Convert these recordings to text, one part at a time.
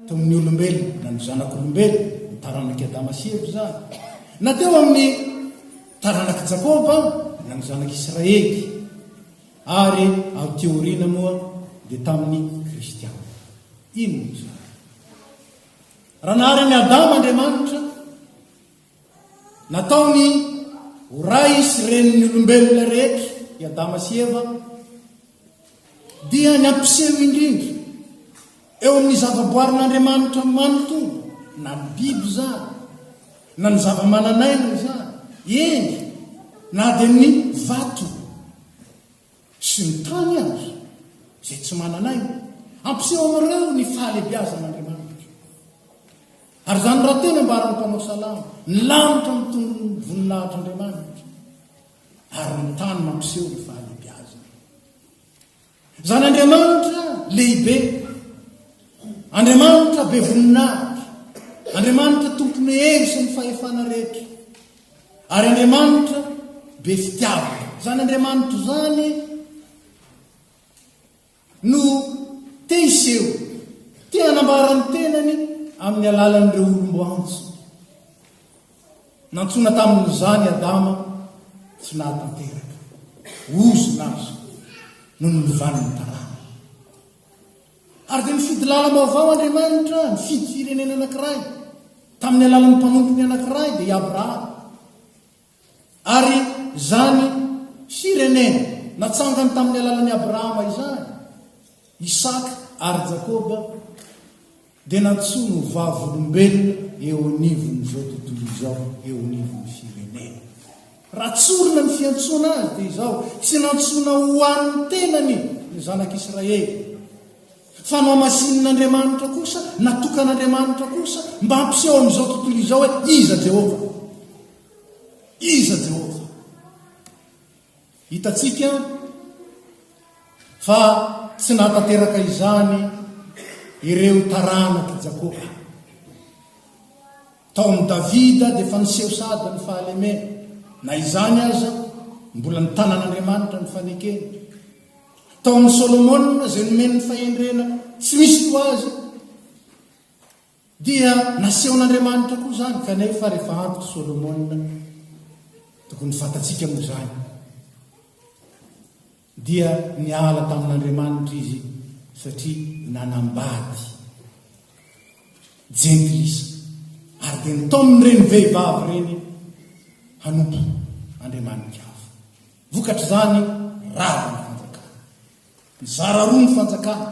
Tomin'ny olombelona na ny zanak'olombelona ny taranaky Adama sy Eva zany. Na teo amin'ny taranaky Jakoba na ny zanaky Israely. Ary ao teoriana moa dia tamin'ny kristiana. Ino moa zany? Raha nahary ny Adama Andriamanitra, nataony horay sy renin'ny olombelona rehetra, i Adama sy Eva, dia ny ampiseho indrindra eo amin'ny zavaboarin'Andriamanitra manontolo, na ny biby zany, na ny zava-mananaina zany, eny, na dia ny vato sy ny tany azy, izay tsy mananaina, ampiseho amin'ireo ny fahalebiazan'Andriamanitra. Ary zany raha tena mbarany mpanao salama, ny lanitra mitony voninahitr'Andriamanitra, ary ny tany mampiseho ny fahalebiazana. Zany Andriamanitra lehibe, Andriamanitra be voninahitra, Andriamanitra tompony hery sy ny fahefana rehetra, ary Andriamanitra be fitiavana. Zany Andriamanitra zany no te hiseho, te hanambarany tenany amin'ny alalan'ireo olombo antso. Nantsona tamin'izany Adama tsy nahatanteraka, ozona azy no nilovan'ny tarana. Ary dia mifidy lala-baovao Andriamanitra, mifidy firenena anankiray tamin'ny alalan'ny mpanompony anankiray dia i Abrahama. Ary zany firenena natsangany tamin'ny alalan'i Abrahama izany, Isaka ary Jakoba, dia nantsono ho vavolombelona eo anivon'izao tontolo izao, eo anivon'ny firenena. Raha tsorina ny fiantsoana azy dia izao, tsy nantsoina ho an'ny tenany ny zanak'Israely, fa nohamasin'Andriamanitra kosa, natokan'Andriamanitra kosa mba hampiseho amin'izao tontolo izao hoe iza Jehova, iza Jehova. Hitatsika fa tsy nahatanteraka izany ireo taranaky Jakoba. Tao amin'ny Davida dia fa niseho sady ny fahalemena, na izany aza mbola ny tanan'Andriamanitra ny fanekeny. Tao amin'ny Solomona izay nomeny ny fahendrena tsy misy ko azy, dia nasehon'Andriamanitra koa zany, kanefa rehefa antoky Solomona, tokony fatatsika moa zany, dia niala tamin'Andriamanitra izy satria nanambady jentilisa, ary dia nitao amin'ireny vehivavy reny hanompo Andriamanitra hafa. Vokatry zany rava ny fanjakana, mizara roa ny fanjakana,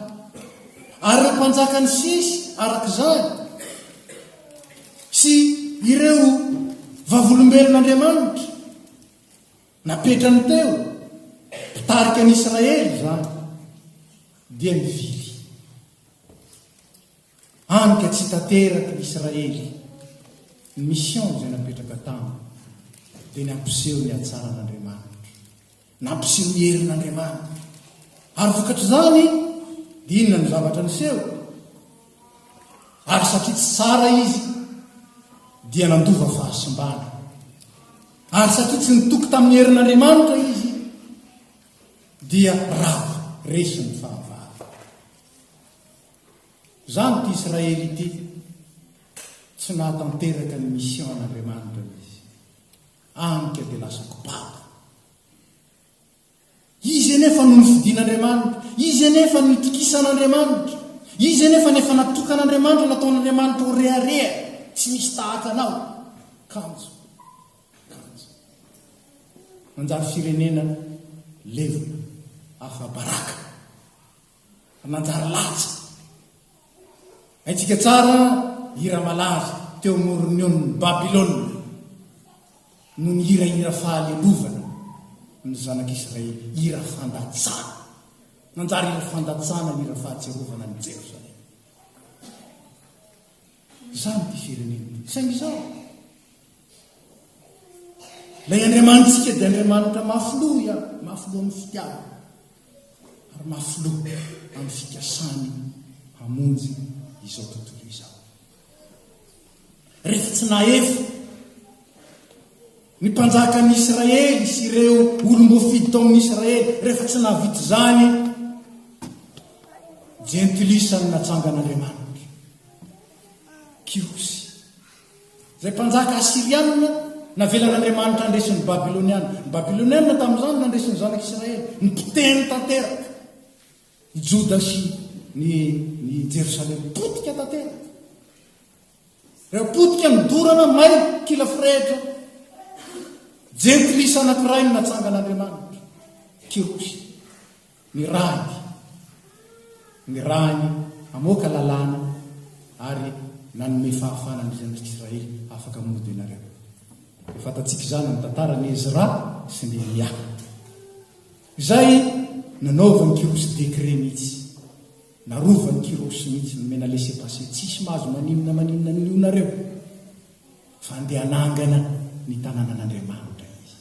ary ireo mpanjakany sisy arak'izany sy ireo vavolombelon'Andriamanitra napetrany teo mpitarika an'Israely zany, dia mivily anika tsy tateraky n'Israely ny mission izay napetraka tamy, dia nampiseho ny atsaran'Andriamanitra, nampiseho ny herin'Andriamanitra. Ary vokatry zany dia inona ny zavatra niseho, ary satria tsy tsara izy dia nandova fahasimbana, ary satria tsy nitoky tamin'ny herin'Andriamanitra izy dia rava resy ny fahavalo. Zany ty Israely ity tsy nahatanteraka ny mission an'Andriamanitra izy, anika dia lasa kopaka. Izy anefa no nifidian'Andriamanitra, izy anefa no nitokisan'Andriamanitra, izy anefa nefa natokan'Andriamanitra, nataon'Andriamanitra ho rehareha, tsy misy tahaka anao. Kanjo manjary firenena levona afa-baraka, manjary latsa. Haitsika tsara hira malaza teo amoronyon'ny Babilôna no ny hirahira fahalelovana ny zanak'Israely, hira fandatsana. Manjary hira fandatsana, hira fahatserovana ny Jerosalema. Zany ty firenena saingy zao. Lay Andriamanitsika dia Andriamanitra mafilo, mafilo amin'ny fitiavana, ary mafilo amin'ny fikasany hamonjy izao tontolo izao. Rehefa tsy nahefa ny mpanjakan'ny Israely sy ireo olom-boafidy tao amin'ny Israely, rehefa tsy nahavita zany, jentilisa ny natsangan'Andriamanitra. kirosy zay mpanjaka asirianina navelan'andriamanitra andresin'ny babiloniana ny babiloniana tamin'izany nandresin'ny zanak'israely ny mpiteny tanteraka ny joda sy ny jerosalema potika tanteraka reo potika nidorana may kila firehetra jentilisa anankiray ny natsangan'andriamanitra kirosy ny rany amoaka lalàna ary nanome fahafanany zanak'israely afaka mody ianareo fatatsika izany amin'ny tantarany Ezra sy Nehemia izay nanaovany kirosy dekre mihitsy narovany kirosy mihitsy nomena laissez-passer tsisy mahazo maninona nionareo fa andeha hanangana ny tanànan'Andriamanitra izy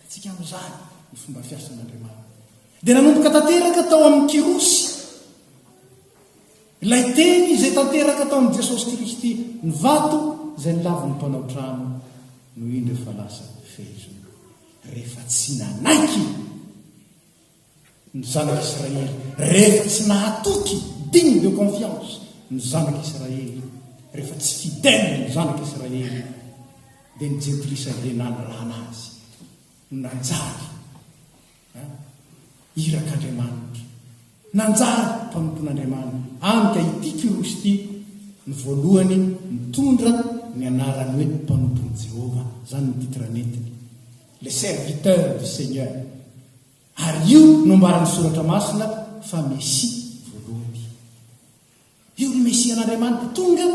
tsika amin'izany ny fomba fiasan'Andriamanitra dia nanomboka tanteraka tao amin'ny kirosy ilay teny izay tanteraka tao amin'ny Jesosy Kristy ny vato izay nilaviny mpanao trano no indro efa lasa fezo rehefa tsy nanaiky ny zanak'Israely rehefa tsy nahatoky digne de confiance ny zanak'Israely rehefa tsy fidèle ny zanak'Israely dia ny jentilisa dia nanirana azy no nanjary irak'Andriamanitra nanjary mpanompon'Andriamanitra amika ity kirosy ity ny voalohany mitondra ny anarany hoe mpanompon'i Jehova zany ny titranetiny le serviteur du Seigneur ary io nombarany soratra masina fa Mesia voalohany io ny Mesia an'Andriamanitra tonga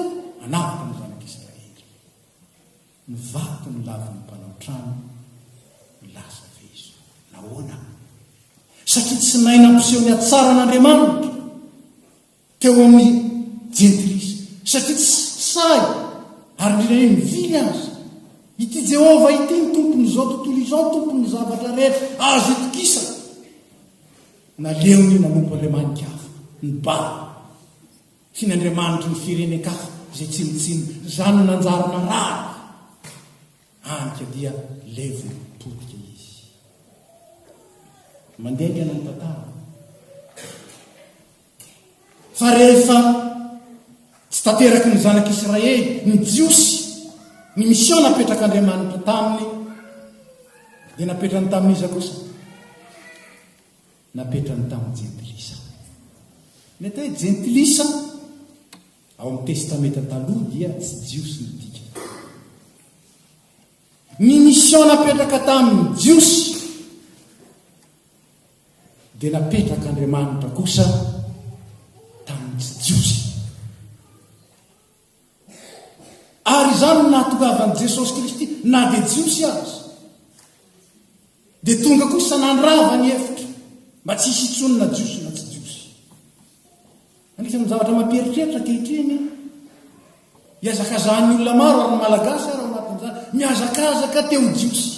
anavaka ny zanak'Israely ny vato ny laviny mpanao trano ny lasa vezo nahoana satria tsy naina ampiseho ny atsara an'Andriamanitra teo amin'ny jentilisa satria tsy say ary ndrindra mivily azy ity Jehova ity ny tompony izao tontolo izao tompony zavatra rehetra azo itokisa naleony nanompo Andriamanitra hafa ny baa sy ny Andriamanitra ny firenekafa izay tsinitsiny zany nanjarana rary anika dia levo potika izy mandeha ny anany tantara fa rehefa tsy tanteraky ny zanak'Israely ny jiosy ny mission napetrak'Andriamanitra taminy dia napetrany tamin'iza kosa napetrany tamin'ny jentilisa mety hoe jentilisa ao amin'ny testamenta taloha dia tsy jiosy ny dika ny mission napetraka tamin'ny jiosy dia napetrak'Andriamanitra kosa tamin'ny tsy jiosy ary izany nahatongavany Jesosy Kristy na dia jiosy azy dia tonga kosa nandrava ny efitra mba tsy hisy itsonina jiosy na tsy jiosy anisany zavatra mamperitreritra ankehitriny hiazakazan'ny olona maro ary malagasy ary ao anatin'izany miazakazaka teo jiosy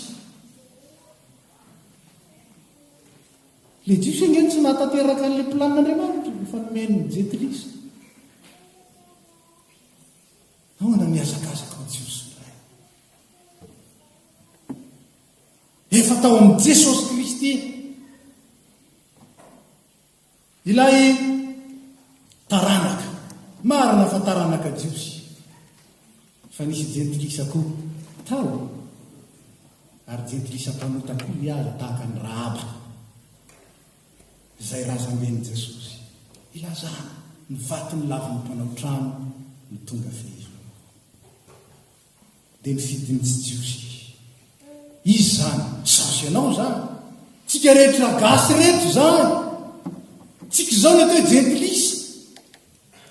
le jiosy angeny tsy nahatanteraka an'le planin'Andriamanitra fa nomeny jentilisa ahoana miazakazaka ao jiosy efa tao amin'ny Jesosy Kristy ilay taranaka marina fa taranaka jiosy fa nisy jentilisa koa tao ary jentilisa mpanota koa miaza tahaka ny Rahaba izay razamben'i Jesosy ilazana ny vaty ny laviny mpanao trano ny tonga fezo dia nifidiny tsy jiosy izy zany sasy ianao zany tsika rehetra gasy rehetra zany tsika zao ny atao hoe jentilisa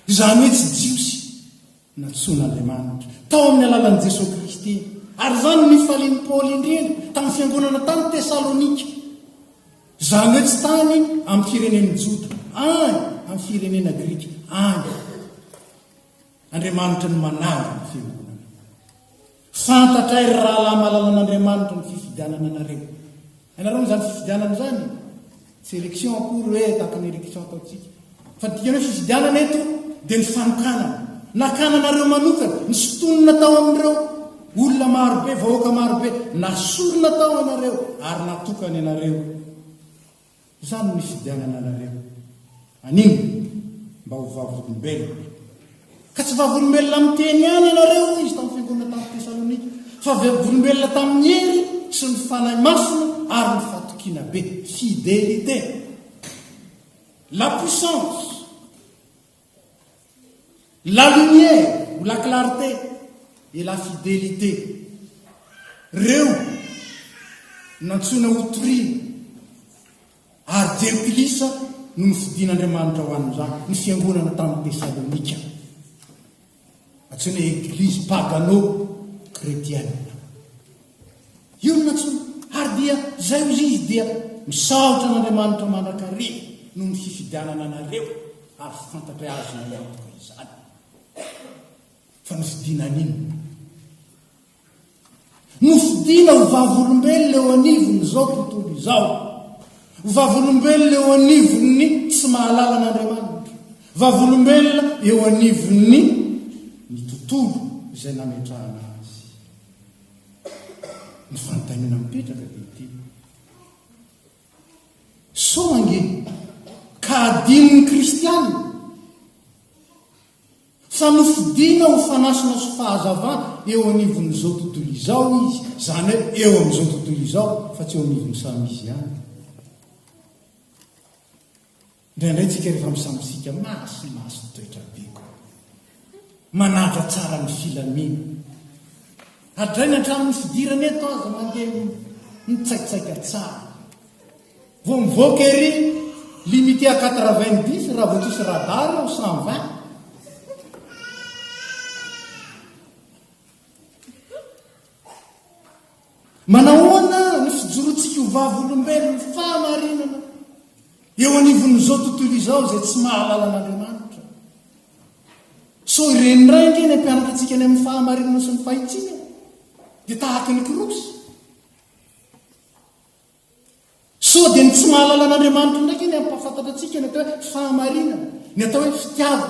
izany hoe tsy jiosy natson'Andriamanitra tao amin'ny alalan'i Jesosy Kristy ary zany nifalian'i Paoly indrindra tamin'ny fiangonana tany Tesalonika izany hoe tsy tany amin'ny firenen'ny Joda any amin'ny firenena Grika any Andriamanitra ny mananga ny fiangonana fantatray ry rahalahy mahalala an'Andriamanitra ny fifidianana anareo ianareo zany fifidianana zany sélection akory hoe tahaka ny élection ataotsika fa dikany hoe fifidianana eto dia ny fanokanana nakananareo manokana ny sotonina tao amin'ireo olona marobe vahoaka marobe nasorona tao anareo ary natokany anareo zany ny fifidianana anareo aniny mba ho vavolombelona ka tsy vavolombelona miteny ihany ianareo izy tamin'ny fiangonana tamin'ny Tesalonika fa vavolombelona tamin'ny hery sy ny fanahy masina ary ny fatokina be fidélité la puissance la lumière ou la clarté et la fidélité reo nantsona hotoriana ary jentilisa no ny fidin'Andriamanitra ho an'izany ny fiangonana tamin'ny Tesalonika antsoina église pagano chrétienne io no nantsona ary dia zay izy dia misaotra n'Andriamanitra mandrakarena no ny fifidianana anareo ary fantatra azy na iantoko izany fa ny fidinan'ino no fidina ho vavolombelona eo anivony zao tontolo izao vavolombelona eo anivony tsy mahalala n'Andriamanitra vavolombelona eo anivony ny tontolo izay nametrahana azy ny fanontaniana mipetraka ity so angeny ka adinony kristianina fa nofidina ho fanasina sy fahazavana eo anivon'izao tontolo izao izy zany hoe eo amin'izao tontolo izao fa tsy eo anivony samy izy ihany indraindray tsika rehefa misamitsika maso toetra beko manatra tsara ny filamina hadrainy antramin'ny fidirana eto aza mandeha mitsaikitsaika tsara vo mivoaka ery limité à 90 raha vo tsisy radara ao 120 manahoana ny fijorotsika ho vavolombelona fahamarinana eo anivon'izao tontolo izao zay tsy mahalala n'Andriamanitra so irenydray nge ny ampianatra atsika any amin'ny fahamarinana sy ny fahitsina dia tahaky ny krosy so dia ny tsy mahalala n'Andriamanitra ndraiky ny ampafantatra atsika ny atao hoe fahamarinana ny atao hoe fitiavana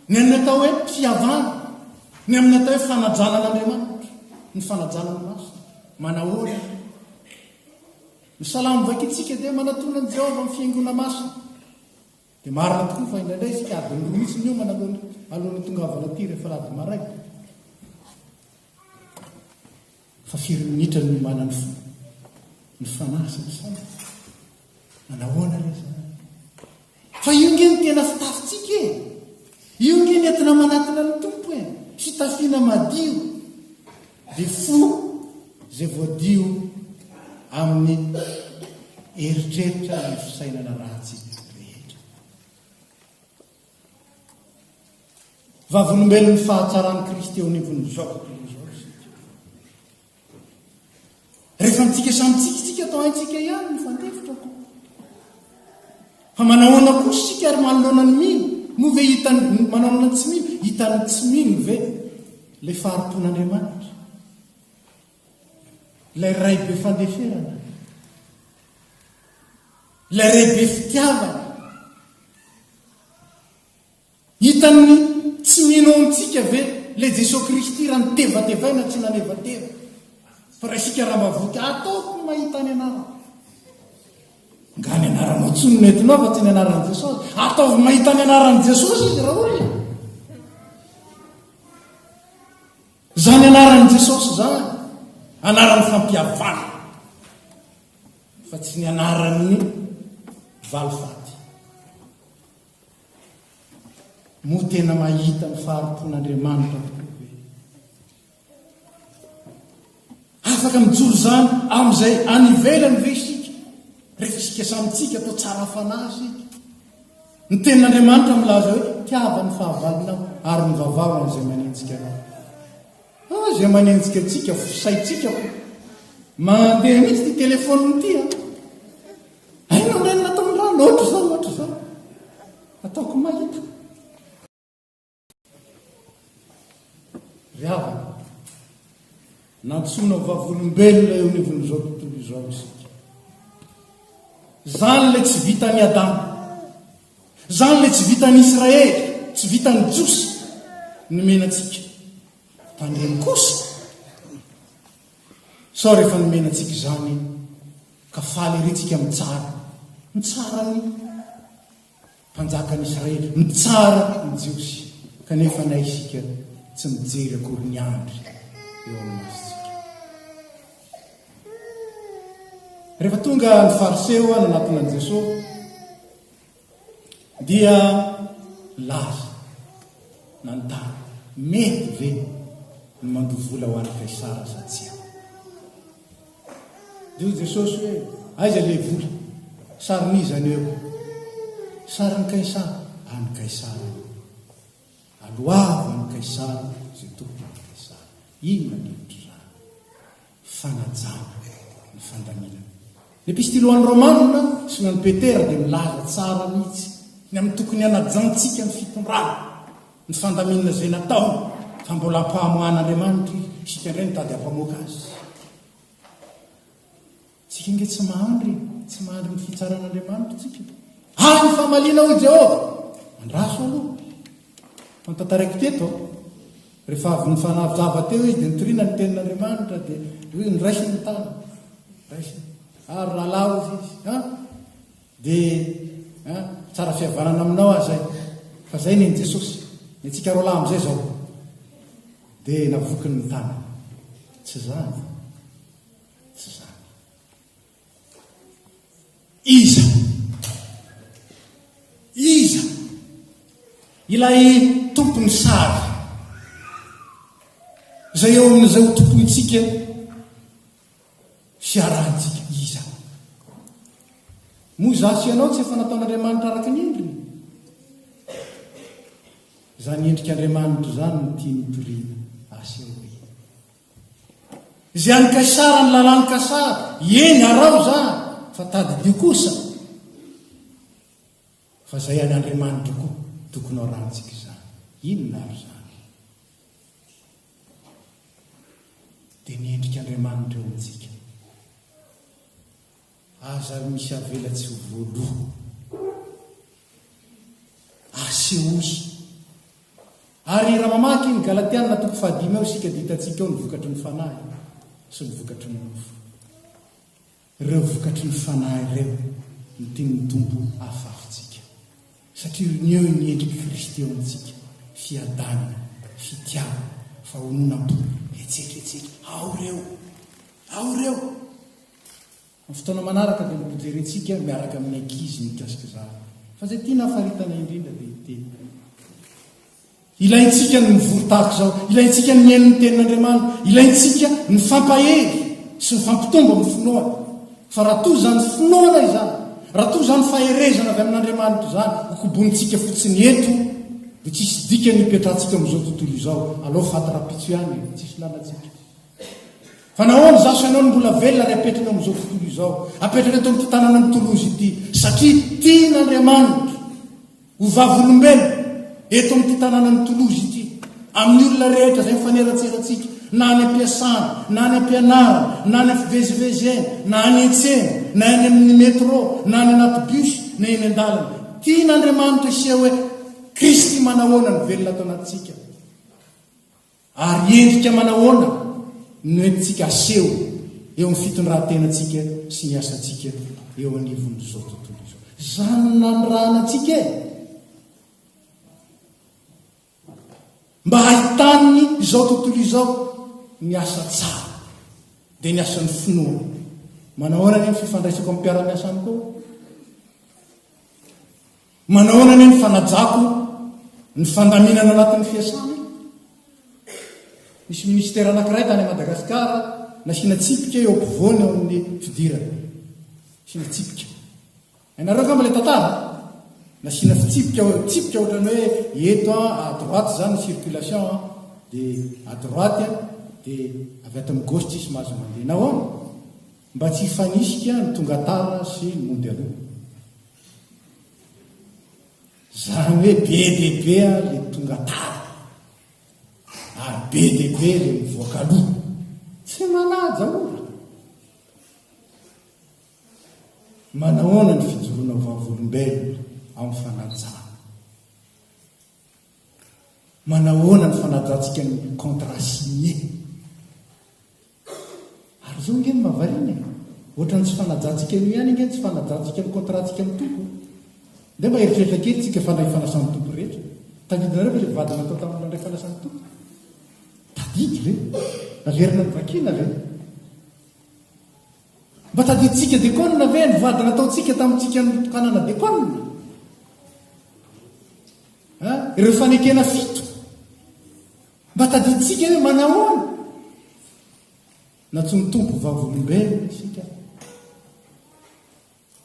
ny amin'ny atao hoe fiavana ny amin'ny atao hoe fanajana n'Andriamanitra ny fanajana ny masina manahoana ny salamo vakitsika dia manatona ny Jehova amin'ny fiaingona masina dia marina tokoa fa indraindray isika adiny roa mihitsy ny omana alohan'ny tongavana ty rehefa lady maray fa 5 minitra ny mana ny fanasiny sana manahoana rehefa fa io nge ny tena fitafitsika e io nge ny entina manatina ny tompo e fitafiana madio dia fo zay voadio amin'ny eritreritra ny fisainana rahatsika rehetra vavolombelon'ny fahatsarany Kristy eo anivon'izao rehefa mitsika samitsika atao haintsika ihany ny fandefitra ko fa manahoana kosa sika ary manoloana ny mino mo ve hitany manahoana tsy mino hitany tsy mino ve le faharopon'Andriamanitra lay ray be fandeferana lay ray be fitiavana hitany tsy mino amintsika ve le Jesosy Kristy raha nitevatevaina tsy nanevateva fa raha isika raha mavoky ataoko mahita ny anarana nga ny anaranao tsy no netinao fa tsy ny anaran'i Jesosy ataovy mahita ny anaran'i Jesosy izy raha olona zany anaran'i Jesosy zany anaran'ny fampiavana fa tsy ny anaran'ny valifaty mo tena mahita ny faharopon'Andriamanitra tokoa afaka mijoro zany amin'izay anivelany ve isika rehefa isika samitsika atao tsara fanahy ny tenin'Andriamanitra milaza hoe tiava ny fahavalinao ary ny vavavana zay manenjika anao zay manenjika atsika fisaitsika mandeha mihitsy ty telefôniny ty aina ndray natao ndrano ohatra zao ataoko mahita riavana nantsona vavolombelona eo anivon'izao tontolo izao isika zany le tsy vitany Adama zany le tsy vitany Israely tsy vitany Josy ny menatsika tandreny kosa sao rehefa nomenatsika zany ka faly ritsika mitsara ny mpanjakan'Israely mitsara ny Jiosy kanefa nay isika tsy mijery akory ny andry eo amin'ny masitsika. Rehefa tonga ny fariseo any anatinan'i Jesosy dia laza nantany mety ve ny mandovola ho an'ny Kaisara sa tsy? Dio Jesosy hoe aiza le vola saron'izany eo? Sarin'ny Kaisara, any Kaisara aloavo any Kaisara zay tokony any Kaisara. Inona nihitry zany? Fanajana ny fandaminana. Ny epistily ho an'ny Romanina sy ny Petera dia milaza tsara mihitsy ny amin'ny tokony hanajantsika ny fitondrana ny fandaminana izay natao fa mbola hampahamohan'Andriamanitra isika indray nitady hampamoaka azy. Tsika nge tsy mahandry ny fitsaran'Andriamanitra tsika. Ny famalina ho Jehova andraso aloha. Fantataraiky teto rehefa avy ny fanavizava teo izy dia nitorina ny tenin'Andriamanitra dia ny raisiny ny tana raisiny ary lalao izy dia tsara fihavanana aminao azay fa zay ny Jesosy ny tsika roa lahy am'izay zao dia navokiny ny tana. Tsy zany iza ilay tompony sary zay eo amin'izay ho tompontsika fiarahantsika. Iza moa zasy ianao tsy efa nataon'Andriamanitra araka ny endriny. Zany endrika Andriamanitra zany ny tia mitorina aseo izay any Kaisara ny lalàny Kaisara eny arao zany fa tady dio kosa fa zay any Andriamanitra koa tokony ao rantsika zany. Inona ary zany? Dia ny endrika Andriamanitra eo amintsika. Aza misy avela tsy ho voaloha asehozy. Ary raha mamaky ny Galatiana toko 5 eo isika dia hitatsika eo ny vokatry ny fanahy sy ny vokatry ny nofo. Ireo vokatry ny fanahy ireo ny tian'ny tompo ahafahafatsika satria ny eo ny endriky Kristy eo amintsika. Fiadanana, fitiavana, fahononam-po, etsetretsetra. Ao reo amin'ny fotoana manaraka dia mipojerentsika miaraka amin'ny ankizy mikasika zany fa zay tiana hafaritana indrindra dia iteny ilaintsika ny mivory tahaka zao, ilaintsika ny miaino ny tenin'Andriamanitra, ilaintsika ny fampahery sy ny fampitombo amin'ny finoana. Fa raha toy zany finoana izany, raha toy zany faherezana avy amin'Andriamanitra zany hokobonitsika fotsiny eto dia tsisy dika ny ipetrantsika amin'izao tontolo izao. Aleo faty-rapitso ihany tsisy lanatsika. Fa nahoana zasy ianao ny mbola velona ry apetrana amin'izao tontolo izao, apetrana eto amin'ny tanàna ny tolozy ity satria tian'Andriamanitra ho vavolombelona eto amin'ity tanàna ny tolozy ity amin'ny olona rehetra zay mifanerantserantsika, na any am-piasana, na any am-pianarana, na any am-fivezivezena, na any an-tsena, na any amin'ny métro, na any anaty bus, na eny an-dalana. Tian'Andriamanitra isia hoe Kristy manahoana ny velona atao anatsika ary endrika manahoana no entintsika aseho eo amin'ny fitondran-tenatsika sy ny asantsika eo anivon'izao tontolo izao. Zany nandrahanantsika mba hahitany izao tontolo izao ny asa tsara dia ny asan'ny finoana. Manahoana ny fifandraisako amin'ny mpiara-miasany koa, manahoana ny fanajako ny fandaminana anatin'ny fiasana. Misy ministera anankiray tany Madagasikara nasiana tsipika eo ampovoany ao amin'ny fidirana. Nasiana tsipika. Ianareo angamba ilay tantara? Nasiana tsipika ohatrany hoe eto à droite zany ny circulation dia à droite dia avy ato amin'ny gauche tsisy mahazo mandeha. Nahoana? Mba tsy hifanisika ny tonga tara sy ny mondy aloha. Zany hoe be dia be le tonga tara ary be dia be le mivoaka aloha. Tsy manaja ora. Manahoana ny fijoroana vavolombelona amin'ny fanajana? Manahoana ny fanajantsika ny contrat signé? Ary zao nge ny mahavariana ohatrany tsy fanajantsika io ihany nge tsy fanajantsika ny contratsika amin'ny tompo. Nde mba eritreritra kely tsika fanahy fanasan'ny tompo rehetra tangidinareo ve le vadina atao tamin'ny andray falasany tompo tadidy re naverina ny vakina re mba tadiditsika dekonina ve ny vadina ataotsika tamintsika ny tokanana dekonina ireo fanekena fito mba tadiditsika hoe manahoana na tsy ny tompo vavolombelona isika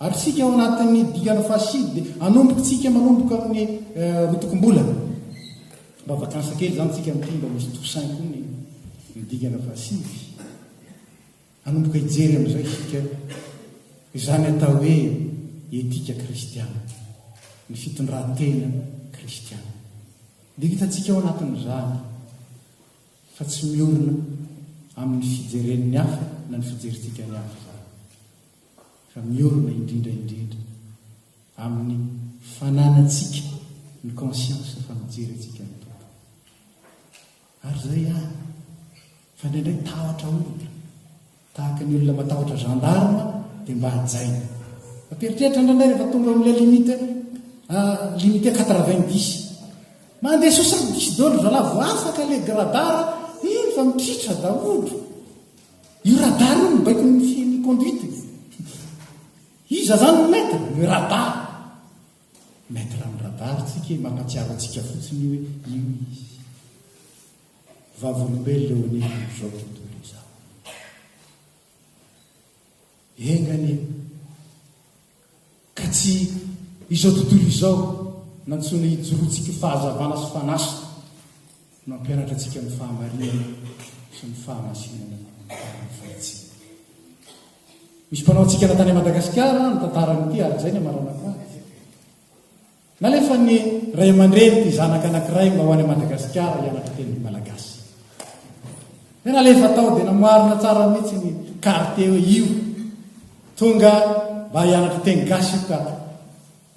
ary sika ao anatin'ny dikana fasidy dia anombokatsika manomboka amin'ny rotokom-bolana mba vakansa kely zany tsika mitimba misy tosain koa ny midikana fasidy anomboka hijery amin'izay isika izany atao hoe etika kristiana ny fitondrantena kristiana dia hitantsika ao anatin'izany fa tsy miorona amin'ny fijeren'ny hafa na ny fijerentsika ny hafa zany fa miorona indrindra amin'ny fananatsika ny conscience fa mijery atsika ny tompo ary zay any fa indraindray tahotra olona tahaka ny olona matahotra gendarme dia mba hajaina amperitreritra indraindray rehefa tonga amin'ilay limité 90 mandeha 70 dollars zalahy vo afaka le gradara iny fa mitritra daholo io radara io mibaiko ny conduite iza zany ny maître ny radara maître amin'ny radara tsika mampatsiaro atsika fotsiny hoe io izy vavolombelona eo an'izao tontolo izao engany ka tsy izao tontolo izao nantsony hijorotsika fahazavana sy fanasa no ampianatra atsika ny fahamarinana sy ny fahamasinana fahatsy misy mpanao atsika na tany Madagasikara ny tantaran'ity ary zay ny amaranako azy nalefa ny ray aman-dreny ty zanaka anankiray mba ho any Madagasikara hianatra teny malagasy de nalefa tao dia namoarina tsara mihitsy ny carte hoe io tonga mba hianatra teny gasy io ka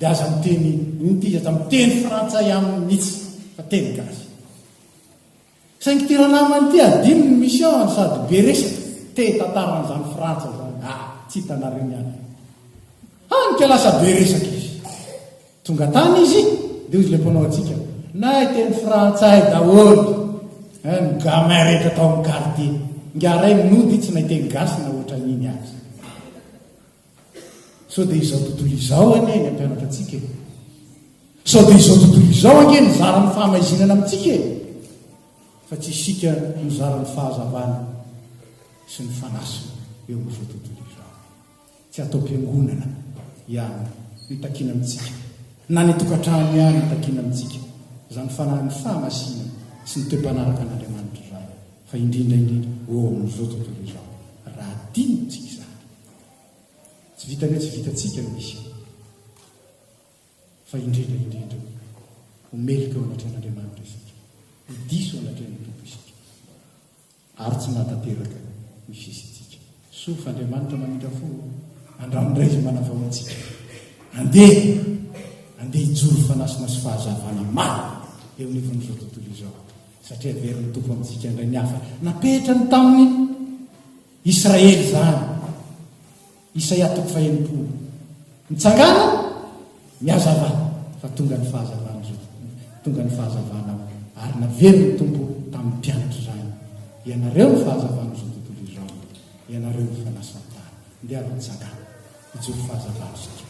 dia aza miteny nity aza miteny frantsay aminy mihitsy fa teny gasy saingy tiranamany ty adimy ny mission sady be resaka te tantaran'izany frantsa zany tsy hitanareny any ka lasa be resaka izy tonga tany izy dia izy le mpanao atsika na teny frantsay daholo ny gamin rehetra atao amin'ny quartier ngaray minody tsy nahiteny gasy na ohatra n'iny azy sao dia izao tontolo izao ane ny ampianatra atsika sao dia izao tontolo izao ange nizara ny fahamazinana amintsika fa tsy isika nizara ny fahazavana sy ny fanasina eo amin'izao tontolo izao tsy atao mpiangonana ihany nitakina amintsika na ny tokantrano ihany nitakina amintsika zany fanahy ny fahamasinana sy ny toe-panaraka an'Andriamanitra zany fa indrindra eo amin'izao tontolo izao raha dinitsika zany tsy vita hoe tsy vitatsika no misy fa indrindra homelika eo anatrehan'Andriamanitra isika hidiso anatrehan'ny tompo isika ary tsy nahatateraka mifisitsika so fa Andriamanitra manindra fo andramindray izy manavao atsika andeha hijoro fanasina sy fahazavana maro eo nefan'izao tontolo izao satria veriny tompo amintsika indray ny hafa napetrany tamin'ny Israely zany Isaia 1:20 mitsangana miazava fa tonga ny fahazavana zao tonga ny fahazavana ary naveriny tompo tamin'ny mpianatra zany ianareo ny fahazavana zao tontolo izao ianareo ny fanasantany ndeha ary mitsangana hijoro fahazavana zao